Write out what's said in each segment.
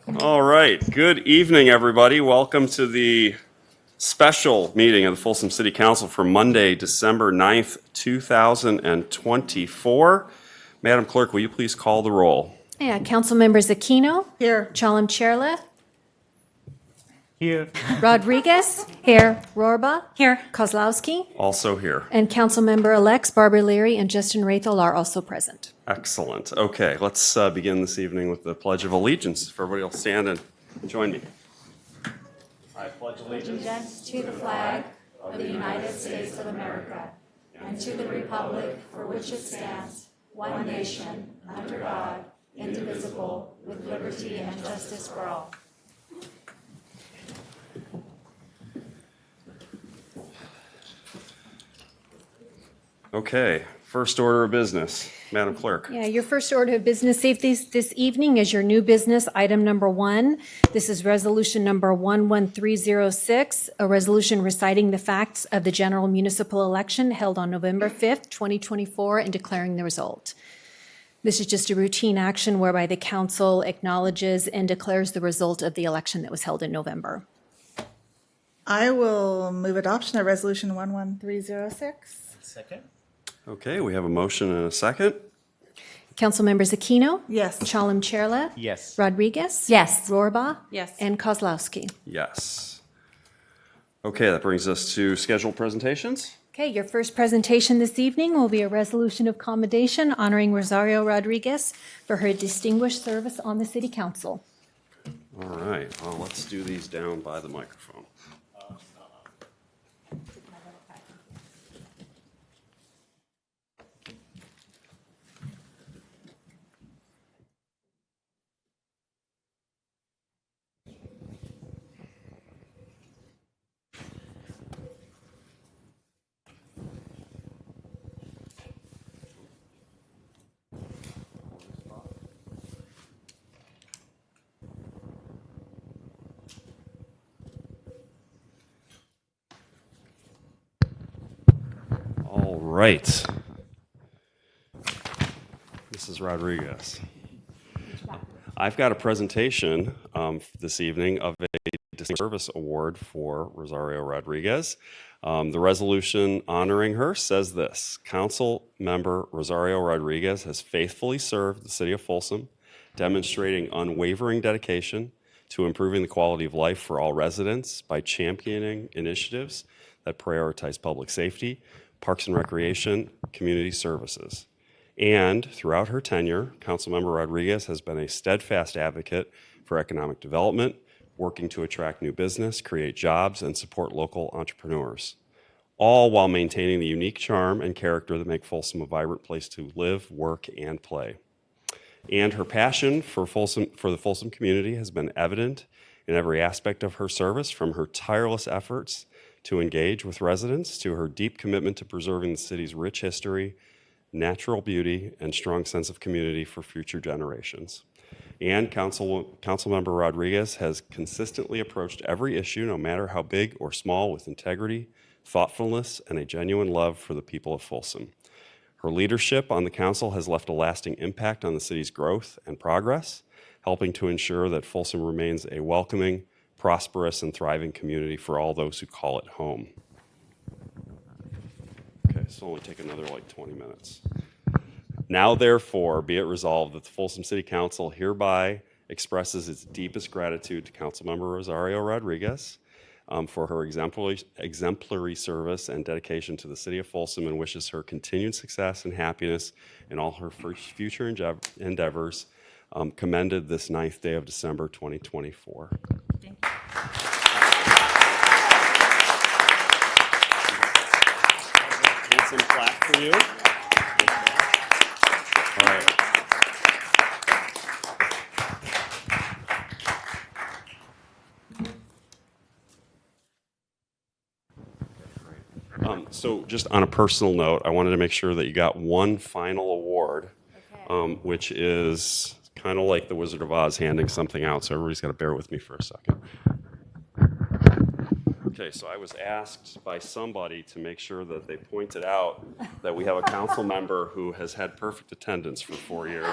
All right. Good evening, everybody. Welcome to the special meeting of the Folsom City Council for Monday, December 9th, 2024. Madam Clerk, will you please call the roll? Yeah, council members Aquino. Here. Chalem Cherila. Here. Rodriguez. Here. Rorba. Here. Kozlowski. Also here. And council member elects Barbara Leary and Justin Rathel are also present. Excellent. Okay, let's begin this evening with the Pledge of Allegiance. If everybody will stand and join me. I pledge allegiance to the flag of the United States of America and to the republic for which it stands, one nation, under God, indivisible, with liberty and justice for all. Okay, first order of business. Madam Clerk. Yeah, your first order of business this evening is your new business, item number 1. This is resolution number 11306, a resolution reciting the facts of the general municipal election held on November 5th, 2024, and declaring the result. This is just a routine action whereby the council acknowledges and declares the result of the election that was held in November. I will move adoption of resolution 11306. Second. Okay, we have a motion and a second. Council members Aquino. Yes. Chalem Cherila. Yes. Rodriguez. Yes. Rorba. Yes. And Kozlowski. Yes. Okay, that brings us to scheduled presentations. Okay, your first presentation this evening will be a resolution of commendation honoring Rosario Rodriguez for her distinguished service on the City Council. All right, well, let's do these down by the microphone. All right. Mrs. Rodriguez. I've got a presentation this evening of a Distinguished Service Award for Rosario Rodriguez. The resolution honoring her says this: Council member Rosario Rodriguez has faithfully served the city of Folsom, demonstrating unwavering dedication to improving the quality of life for all residents by championing initiatives that prioritize public safety, parks and recreation, community services. And throughout her tenure, Councilmember Rodriguez has been a steadfast advocate for economic development, working to attract new business, create jobs, and support local entrepreneurs, all while maintaining the unique charm and character that make Folsom a vibrant place to live, work, and play. And her passion for the Folsom community has been evident in every aspect of her service, from her tireless efforts to engage with residents to her deep commitment to preserving the city's rich history, natural beauty, and strong sense of community for future generations. And Councilmember Rodriguez has consistently approached every issue, no matter how big or small, with integrity, thoughtfulness, and a genuine love for the people of Folsom. Her leadership on the council has left a lasting impact on the city's growth and progress, helping to ensure that Folsom remains a welcoming, prosperous, and thriving community for all those who call it home. Okay, so only take another 20 minutes. Now, therefore, be it resolved that the Folsom City Council hereby expresses its deepest gratitude to Councilmember Rosario Rodriguez for her exemplary service and dedication to the city of Folsom, and wishes her continued success and happiness in all her future endeavors, commended this 9th day of December 2024. Thank you. Some plaque for you. All right. So just on a personal note, I wanted to make sure that you got one final award, which is kind of like the Wizard of Oz handing something out. So everybody's got to bear with me for a second. Okay, so I was asked by somebody to make sure that they pointed out that we have a council member who has had perfect attendance for 4 years.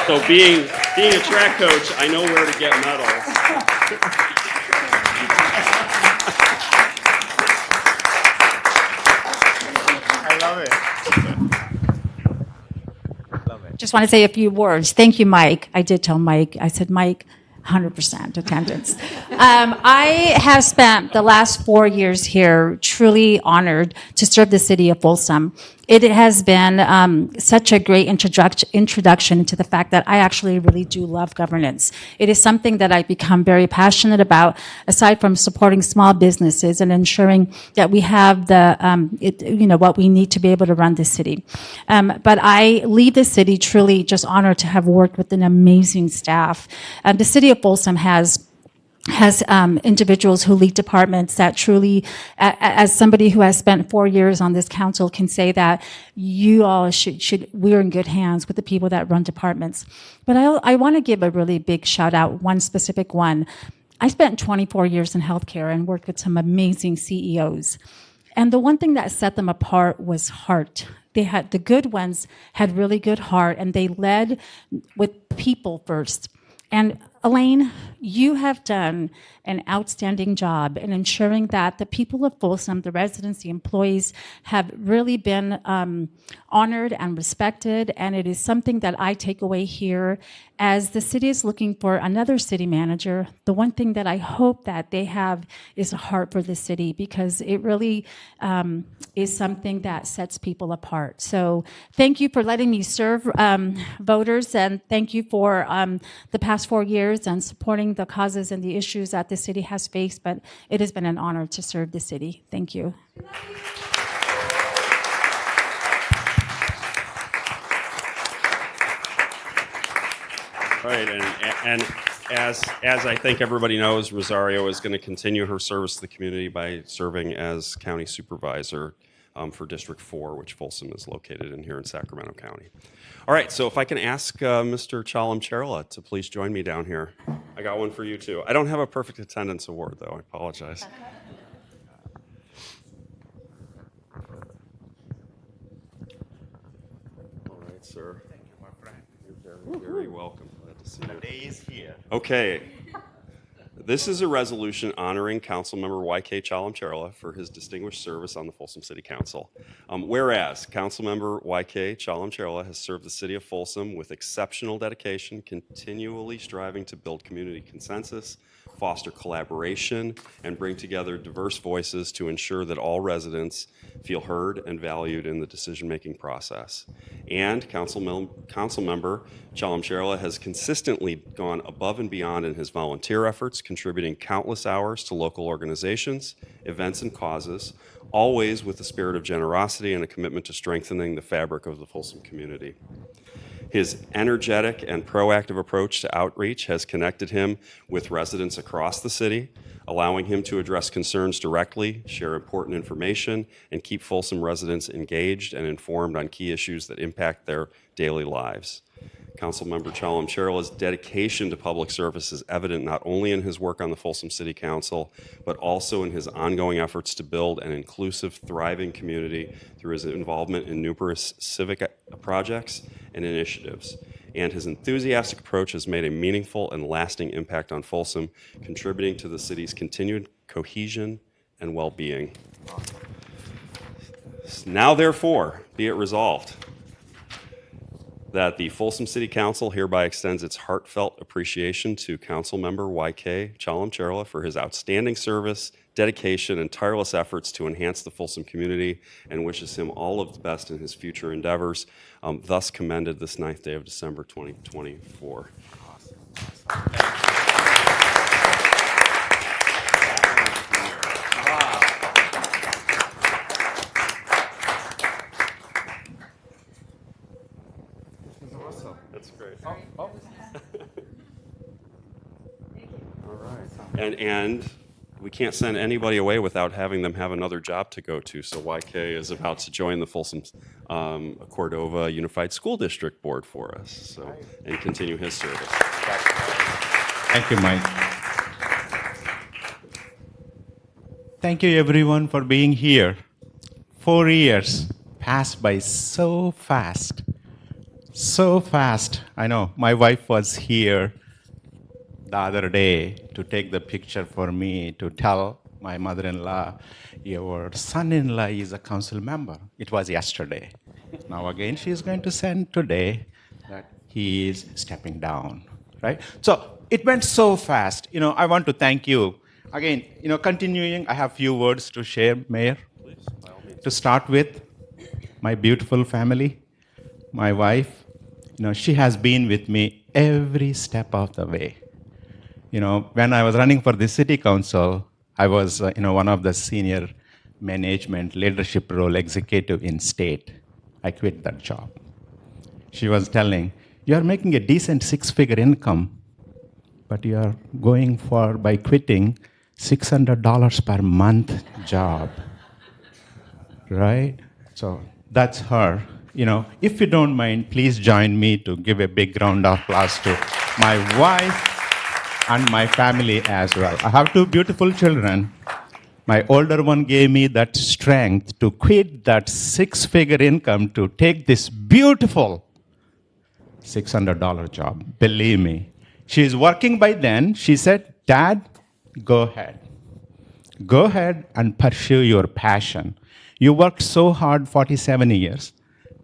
So being a track coach, I know where to get medals. I love it. Love it. Just want to say a few words. Thank you, Mike. I did tell Mike, I said, Mike, 100% attendance. I have spent the last 4 years here truly honored to serve the city of Folsom. It has been such a great introduction into the fact that I actually really do love governance. It is something that I've become very passionate about, aside from supporting small businesses and ensuring that we have the, what we need to be able to run the city. But I leave the city truly just honored to have worked with an amazing staff. The city of Folsom has individuals who lead departments that truly, as somebody who has spent 4 years on this council, can say that you all we're in good hands with the people that run departments. But I want to give a really big shout out, one specific one. I spent 24 years in healthcare and worked with some amazing CEOs. And the one thing that set them apart was heart. The good ones had really good heart, and they led with people first. And Elaine, you have done an outstanding job in ensuring that the people of Folsom, the residents, the employees, have really been honored and respected. And it is something that I take away here as the city is looking for another city manager. The one thing that I hope that they have is a heart for the city, because it really is something that sets people apart. So thank you for letting me serve voters, and thank you for the past 4 years and supporting the causes and the issues that the city has faced. But it has been an honor to serve the city. Thank you. All right, and as I think everybody knows, Rosario is going to continue her service to the community by serving as county supervisor for District 4, which Folsom is located in here in Sacramento County. All right, so if I can ask Mr. Chalam Cherla to please join me down here. I got one for you too. I don't have a perfect attendance award though, I apologize. All right, sir. Thank you, my friend. You're very, very welcome. Glad to see you. The day is here. Okay. This is a resolution honoring Councilmember Y.K. Chalam Cherla for his distinguished service on the Folsom City Council. Whereas Councilmember Y.K. Chalam Cherla has served the city of Folsom with exceptional dedication, continually striving to build community consensus, foster collaboration, and bring together diverse voices to ensure that all residents feel heard and valued in the decision-making process. And Councilmember Chalam Cherla has consistently gone above and beyond in his volunteer efforts, contributing countless hours to local organizations, events, and causes, always with a spirit of generosity and a commitment to strengthening the fabric of the Folsom community. His energetic and proactive approach to outreach has connected him with residents across the city, allowing him to address concerns directly, share important information, and keep Folsom residents engaged and informed on key issues that impact their daily lives. Councilmember Chalam Cherla's dedication to public service is evident not only in his work on the Folsom City Council, but also in his ongoing efforts to build an inclusive, thriving community through his involvement in numerous civic projects and initiatives. And his enthusiastic approach has made a meaningful and lasting impact on Folsom, contributing to the city's continued cohesion and well-being. Now, therefore, be it resolved that the Folsom City Council hereby extends its heartfelt appreciation to Councilmember Y.K. Chalam Cherla for his outstanding service, dedication, and tireless efforts to enhance the Folsom community, and wishes him all of the best in his future endeavors. Thus commended this 9th day of December 2024. That's great. All right. And we can't send anybody away without having them have another job to go to. So YK is about to join the Folsom Cordova Unified School District Board for us, so, and continue his service. Thank you, Mike. Thank you everyone for being here. 4 years passed by so fast. So fast. I know my wife was here the other day to take the picture for me to tell my mother-in-law, your son-in-law is a council member. It was yesterday. Now again, she is going to send today that he is stepping down, right? So it went so fast. I want to thank you. Again, continuing, I have few words to share, Mayor. To start with, my beautiful family, my wife, she has been with me every step of the way. When I was running for the city council, I was, one of the senior management leadership role executive in state. I quit that job. She was telling, you are making a decent 6-figure income, but you are going for, by quitting, $600 per month job, right? So that's her. If you don't mind, please join me to give a big round of applause to my wife and my family as well. I have 2 beautiful children. My older one gave me that strength to quit that 6-figure income to take this beautiful $600 job. Believe me. She is working by then. She said, Dad, go ahead. Go ahead and pursue your passion. You worked so hard 47 years,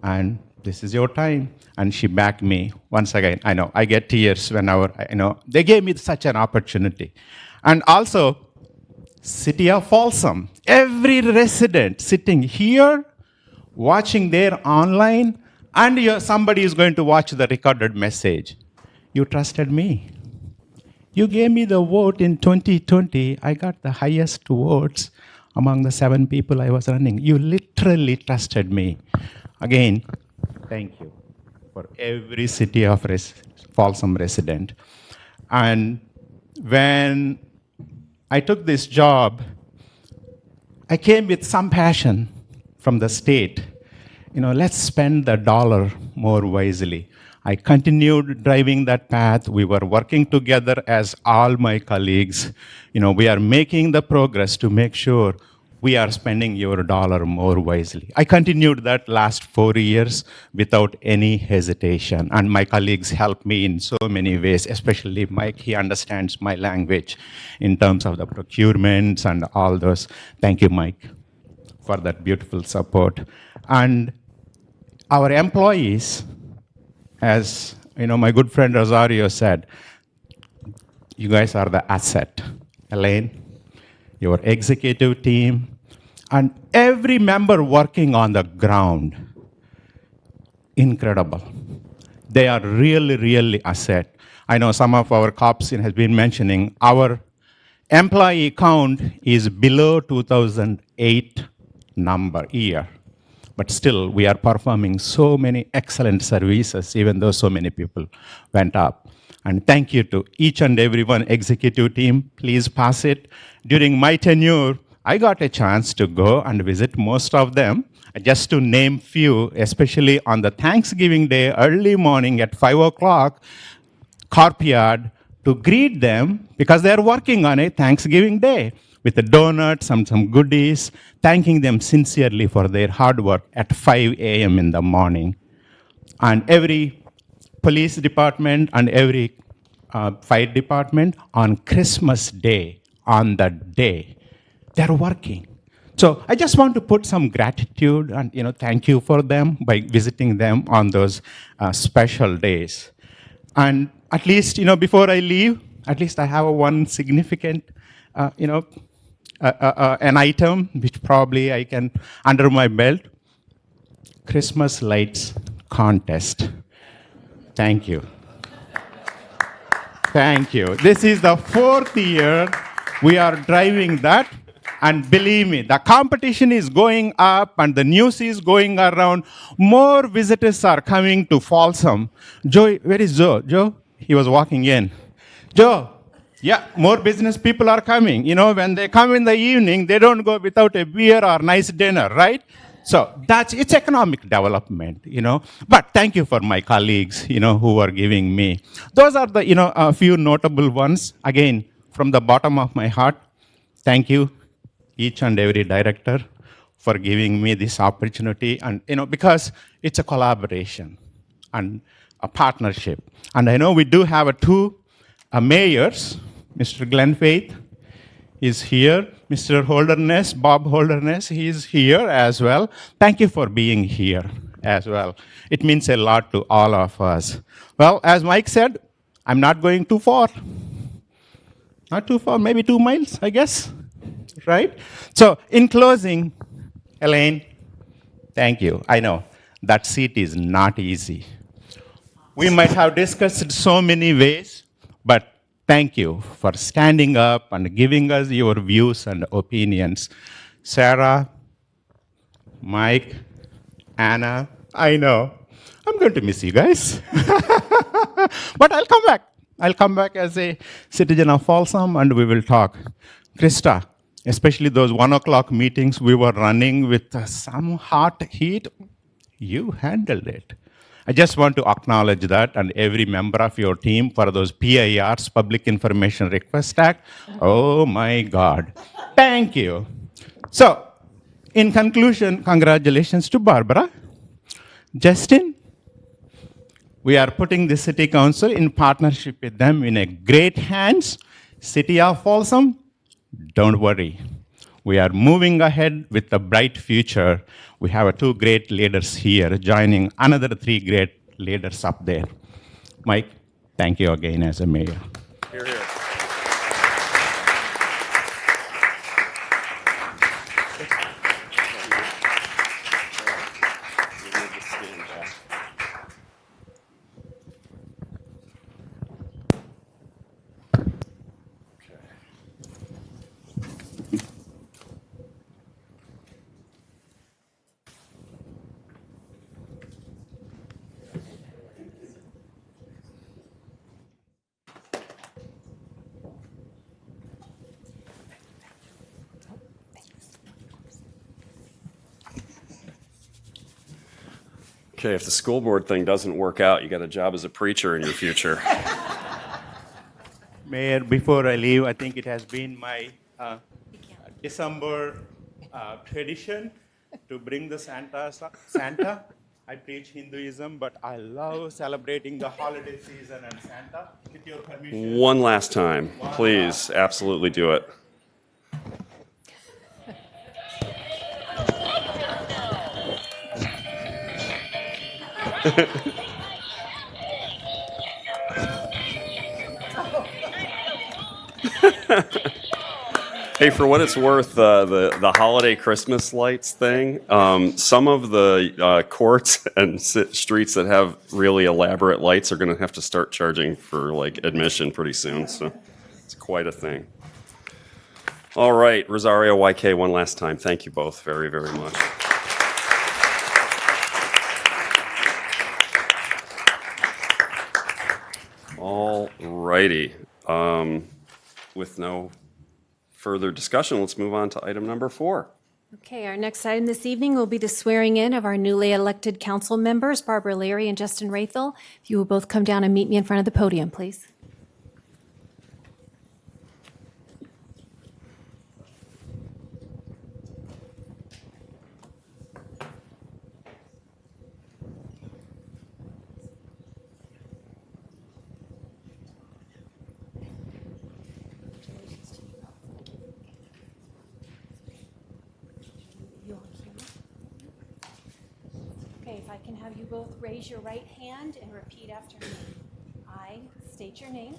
and this is your time. And she backed me. Once again, I know, I get tears whenever, they gave me such an opportunity. And also, city of Folsom, every resident sitting here, watching there online, and somebody is going to watch the recorded message. You trusted me. You gave me the vote in 2020. I got the highest votes among the 7 people I was running. You literally trusted me. Again, thank you for every city of Folsom resident. And when I took this job, I came with some passion from the state. Let's spend the dollar more wisely. I continued driving that path. We were working together as all my colleagues. We are making the progress to make sure we are spending your dollar more wisely. I continued that last 4 years without any hesitation. And my colleagues helped me in so many ways, especially Mike. He understands my language in terms of the procurements and all those. Thank you, Mike, for that beautiful support. And our employees, as my good friend Rosario said, you guys are the asset. Elaine, your executive team, and every member working on the ground. Incredible. They are really, really asset. I know some of our cops has been mentioning our employee count is below 2008 year. But still, we are performing so many excellent services, even though so many people went up. And thank you to each and every one executive team. Please pass it. During my tenure, I got a chance to go and visit most of them. Just to name few, especially on the Thanksgiving Day, early morning at 5 o'clock, courtyard, to greet them because they're working on a Thanksgiving Day with the donuts and some goodies, thanking them sincerely for their hard work at 5 a.m. in the morning. And every police department and every fire department on Christmas Day, on that day, they're working. So I just want to put some gratitude and thank you for them by visiting them on those special days. And at least before I leave, at least I have one significant an item which probably I can under my belt. Christmas lights contest. Thank you. Thank you. This is the 4th year we are driving that. And believe me, the competition is going up and the news is going around. More visitors are coming to Folsom. Joe, where is Joe? Joe? He was walking in. Joe, yeah, more business people are coming. When they come in the evening, they don't go without a beer or nice dinner, right? So it's economic development, But thank you for my colleagues, who are giving me. Those are the, a few notable ones. Again, from the bottom of my heart, thank you. each and every director for giving me this opportunity. And, because it's a collaboration and a partnership. And I know we do have two mayors, Mr. Glenn Faith is here, Mr. Holderness, Bob Holderness, he is here as well. Thank you for being here as well. It means a lot to all of us. Well, as Mike said, I'm not going too far. Not too far, maybe 2 miles, I guess, right? So in closing, Elaine, thank you. I know that seat is not easy. We might have discussed so many ways, but thank you for standing up and giving us your views and opinions. Sarah, Mike, Anna, I know. I'm going to miss you guys. But I'll come back. I'll come back as a citizen of Folsom and we will talk. Krista, especially those 1 o'clock meetings we were running with some hot heat, you handled it. I just want to acknowledge that and every member of your team for those PIRs, Public Information Request Act. Oh my God. Thank you. So, in conclusion, congratulations to Barbara. Justin, we are putting the City Council in partnership with them in a great hands. City of Folsom, don't worry. We are moving ahead with a bright future. We have 2 great leaders here joining another 3 great leaders up there. Mike, thank you again as a mayor. Here, here. Okay, if the school board thing doesn't work out, you got a job as a preacher in your future. Mayor, before I leave, I think it has been my December tradition to bring the Santa. I preach Hinduism, but I love celebrating the holiday season and Santa. With your permission. One last time, please, absolutely do it. Hey, for what it's worth, the holiday Christmas lights thing, some of the courts and streets that have really elaborate lights are going to have to start charging for like admission pretty soon. So it's quite a thing. All right, Rosario YK, one last time. Thank you both very, very much. All righty. With no further discussion, let's move on to item number 4. Okay, our next item this evening will be the swearing in of our newly elected council members, Barbara Leary and Justin Rathel. If you will both come down and meet me in front of the podium, please. Okay, if I can have you both raise your right hand and repeat after me. I state your name.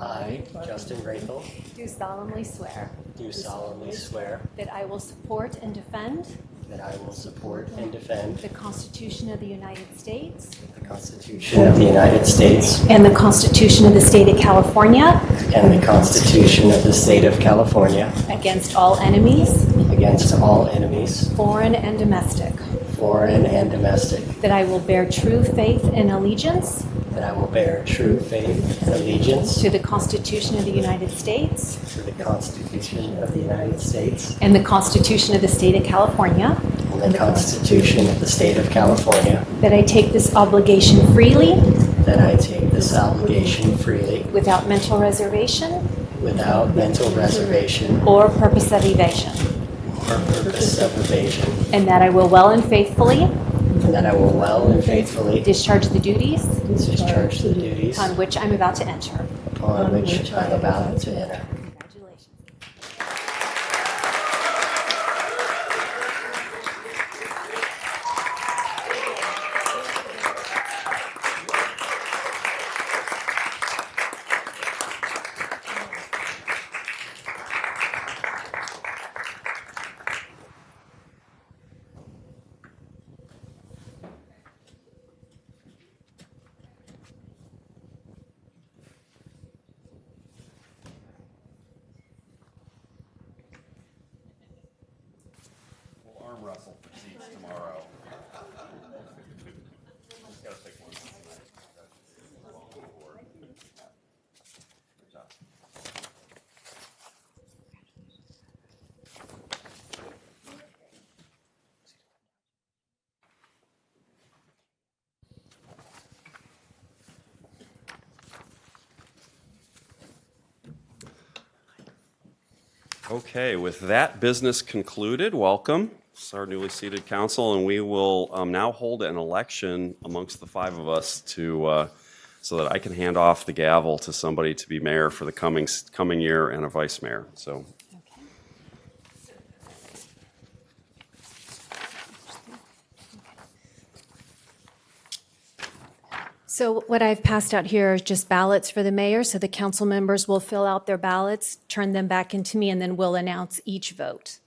I, Justin Rathel, Do solemnly swear do solemnly swear that I will support and defend that I will support and defend the Constitution of the United States the Constitution of the United States and the Constitution of the State of California and the Constitution of the State of California against all enemies, against all enemies, foreign and domestic, foreign and domestic, that I will bear true faith and allegiance that I will bear true faith and allegiance to the Constitution of the United States to the Constitution of the United States and the Constitution of the State of California, and the Constitution of the State of California, that I take this obligation freely that I take this obligation freely without mental reservation without mental reservation or purpose of evasion, or purpose of evasion, and that I will well and faithfully and that I will well and faithfully discharge the duties discharge the duties on which I'm about to enter. upon which I'm about to enter. Congratulations. We'll arm wrestle for seats tomorrow. Just gotta pick one. Good job. Okay, with that business concluded, welcome. It's our newly seated council, and we will now hold an election amongst the five of us to, so that I can hand off the gavel to somebody to be mayor for the coming year and a vice mayor. So So what I've passed out here is just ballots for the mayor, so the council members will fill out their ballots, turn them back into me, and then we'll announce each vote.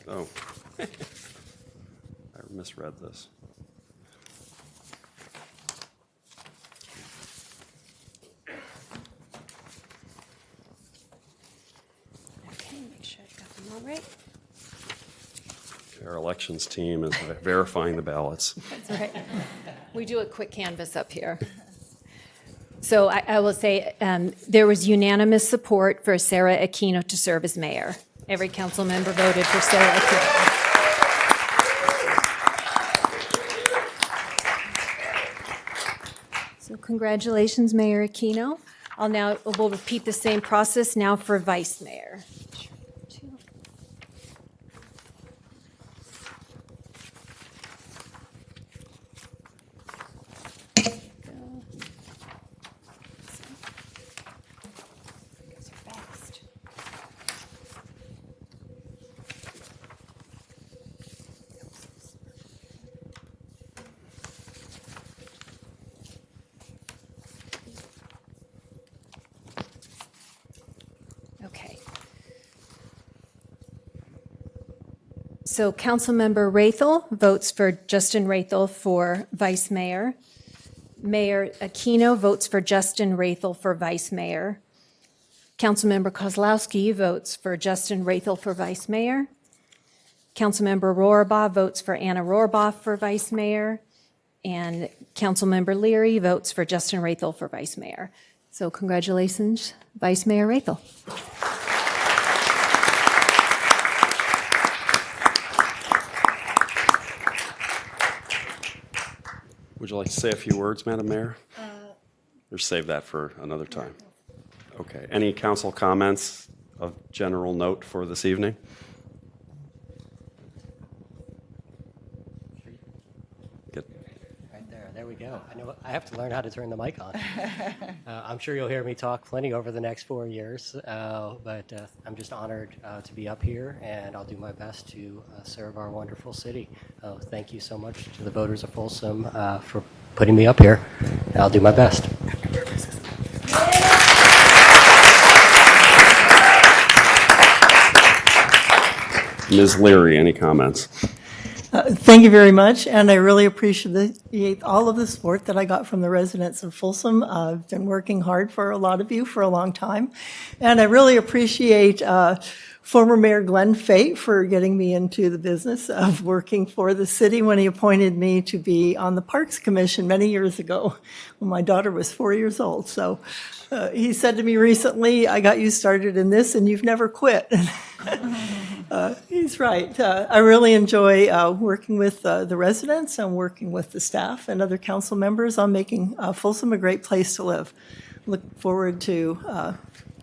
Oh, I misread this. Okay, make sure I've got them all right. Our elections team is verifying the ballots. That's right. We do a quick canvass up here. So I will say there was unanimous support for Sarah Aquino to serve as mayor. Every council member voted for Sarah Aquino. So congratulations, Mayor Aquino. We'll repeat the same process now for vice mayor. Okay. So Councilmember Rathel votes for Justin Rathel for vice mayor. Mayor Aquino votes for Justin Rathel for vice mayor. Councilmember Kozlowski votes for Justin Rathel for vice mayor. Councilmember Rohrbaugh votes for Anna Rohrbaugh for vice mayor. And Councilmember Leary votes for Justin Rathel for vice mayor. So congratulations, Vice Mayor Rathel. Would you like to say a few words, Madam Mayor? Or save that for another time? Okay. Any council comments of general note for this evening? Good. Right there, there we go. I have to learn how to turn the mic on. I'm sure you'll hear me talk plenty over the next 4 years, but I'm just honored to be up here, and I'll do my best to serve our wonderful city. Thank you so much to the voters of Folsom for putting me up here. I'll do my best. Ms. Leary, any comments? Thank you very much, and I really appreciate all of the support that I got from the residents of Folsom. I've been working hard for a lot of you for a long time, and I really appreciate former Mayor Glenn Fate for getting me into the business of working for the city when he appointed me to be on the Parks Commission many years ago when my daughter was 4 years old. So he said to me recently, I got you started in this and you've never quit. He's right. I really enjoy working with the residents and working with the staff and other council members on making Folsom a great place to live. Look forward to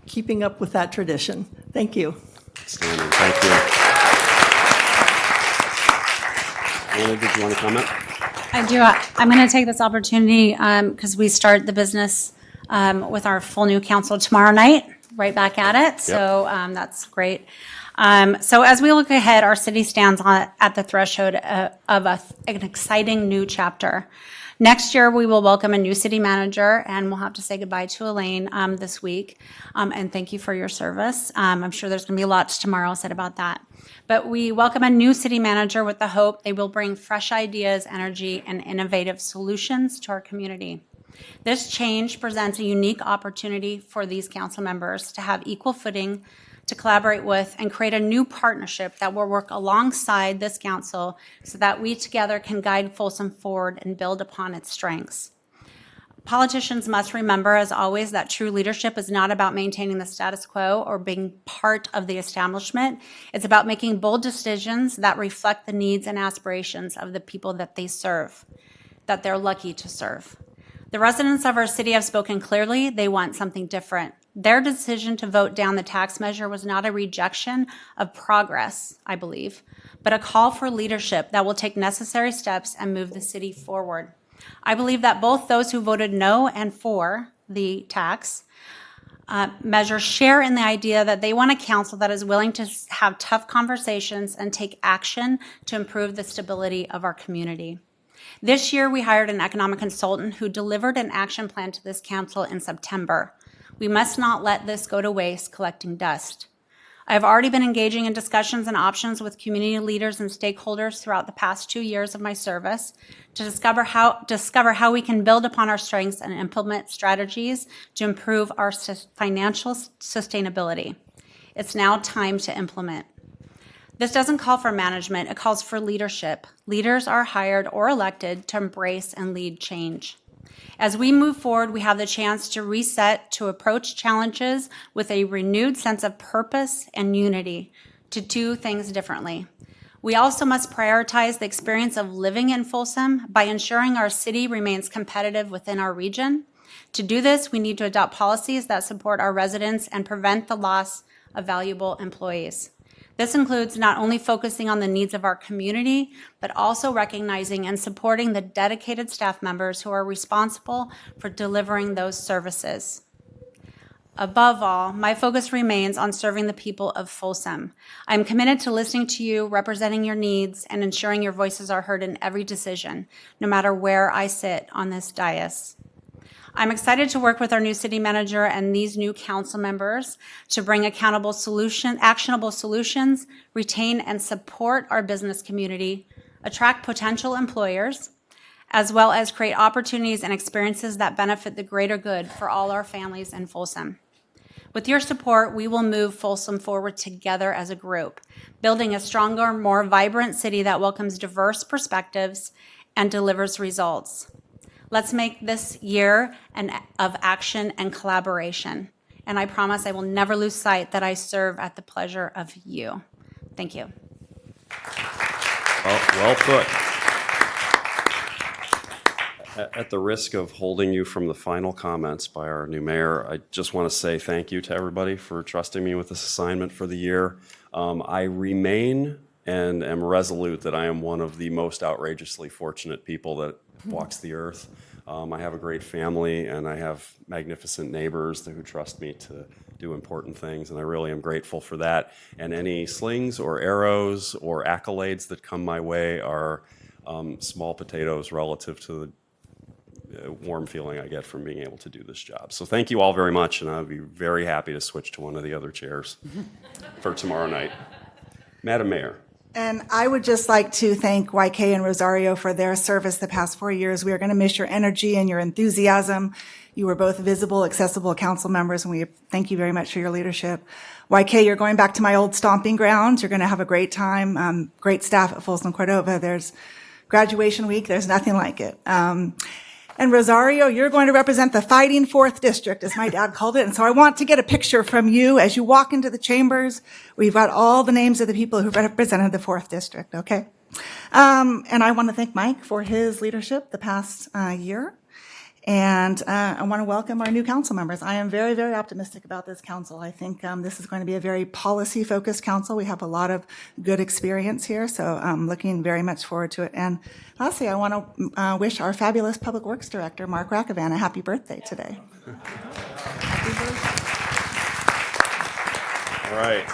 keeping up with that tradition. Thank you. Outstanding. Thank you. Anna, did you want to comment? I do. I'm going to take this opportunity because we start the business with our full new council tomorrow night, right back at it. So that's great. So as we look ahead, our city stands at the threshold of an exciting new chapter. Next year, we will welcome a new city manager, and we'll have to say goodbye to Elaine this week. And thank you for your service. I'm sure there's going to be lots tomorrow said about that. But we welcome a new city manager with the hope they will bring fresh ideas, energy, and innovative solutions to our community. This change presents a unique opportunity for these council members to have equal footing, to collaborate with and create a new partnership that will work alongside this council so that we together can guide Folsom forward and build upon its strengths. Politicians must remember, as always, that true leadership is not about maintaining the status quo or being part of the establishment. It's about making bold decisions that reflect the needs and aspirations of the people that they serve, that they're lucky to serve. The residents of our city have spoken clearly. They want something different. Their decision to vote down the tax measure was not a rejection of progress, I believe, but a call for leadership that will take necessary steps and move the city forward. I believe that both those who voted no and for the tax measure share in the idea that they want a council that is willing to have tough conversations and take action to improve the stability of our community. This year, we hired an economic consultant who delivered an action plan to this council in September. We must not let this go to waste collecting dust. I have already been engaging in discussions and options with community leaders and stakeholders throughout the past 2 years of my service to discover how we can build upon our strengths and implement strategies to improve our financial sustainability. It's now time to implement. This doesn't call for management, it calls for leadership. Leaders are hired or elected to embrace and lead change. As we move forward, we have the chance to reset, to approach challenges with a renewed sense of purpose and unity, to do things differently. We also must prioritize the experience of living in Folsom by ensuring our city remains competitive within our region. To do this, we need to adopt policies that support our residents and prevent the loss of valuable employees. This includes not only focusing on the needs of our community, but also recognizing and supporting the dedicated staff members who are responsible for delivering those services. Above all, my focus remains on serving the people of Folsom. I am committed to listening to you, representing your needs, and ensuring your voices are heard in every decision, no matter where I sit on this dais. I'm excited to work with our new city manager and these new council members to bring actionable solutions, retain and support our business community, attract potential employers, as well as create opportunities and experiences that benefit the greater good for all our families in Folsom. With your support, we will move Folsom forward together as a group, building a stronger, more vibrant city that welcomes diverse perspectives and delivers results. Let's make this year of action and collaboration. And I promise I will never lose sight that I serve at the pleasure of you. Thank you. Well put. At the risk of holding you from the final comments by our new mayor, I just want to say thank you to everybody for trusting me with this assignment for the year. I remain and am resolute that I am one of the most outrageously fortunate people that walks the earth. I have a great family and I have magnificent neighbors who trust me to do important things, and I really am grateful for that. And any slings or arrows or accolades that come my way are small potatoes relative to the warm feeling I get from being able to do this job. So thank you all very much, and I'll be very happy to switch to one of the other chairs for tomorrow night. Madam Mayor. And I would just like to thank YK and Rosario for their service the past 4 years. We are going to miss your energy and your enthusiasm You were both visible, accessible council members, and we thank you very much for your leadership. YK, you're going back to my old stomping grounds. You're going to have a great time. Great staff at Folsom Cordova. There's graduation week. There's nothing like it. And Rosario, you're going to represent the Fighting 4th District, as my dad called it. And so I want to get a picture from you as you walk into the chambers. We've got all the names of the people who represented the 4th District, okay? And I want to thank Mike for his leadership the past year. And I want to welcome our new council members. I am very, very optimistic about this council. I think this is going to be a very policy-focused council. We have a lot of good experience here, so I'm looking very much forward to it. And lastly, I want to wish our fabulous Public Works Director, Mark Rackavan, a happy birthday today. All right.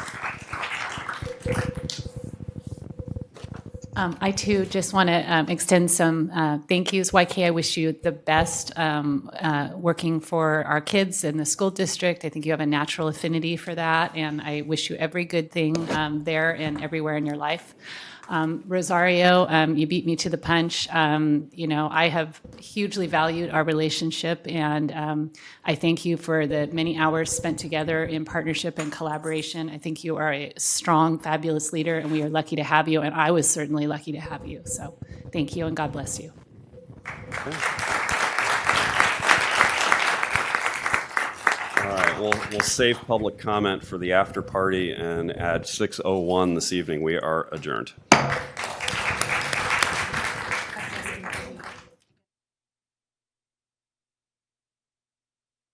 I too just want to extend some thank yous. YK, I wish you the best working for our kids in the school district. I think you have a natural affinity for that, and I wish you every good thing there and everywhere in your life. Rosario, you beat me to the punch. I have hugely valued our relationship, and I thank you for the many hours spent together in partnership and collaboration. I think you are a strong, fabulous leader, and we are lucky to have you, and I was certainly lucky to have you. So thank you, and God bless you. All right, we'll save public comment for the after party and at 6:01 this evening, we are adjourned.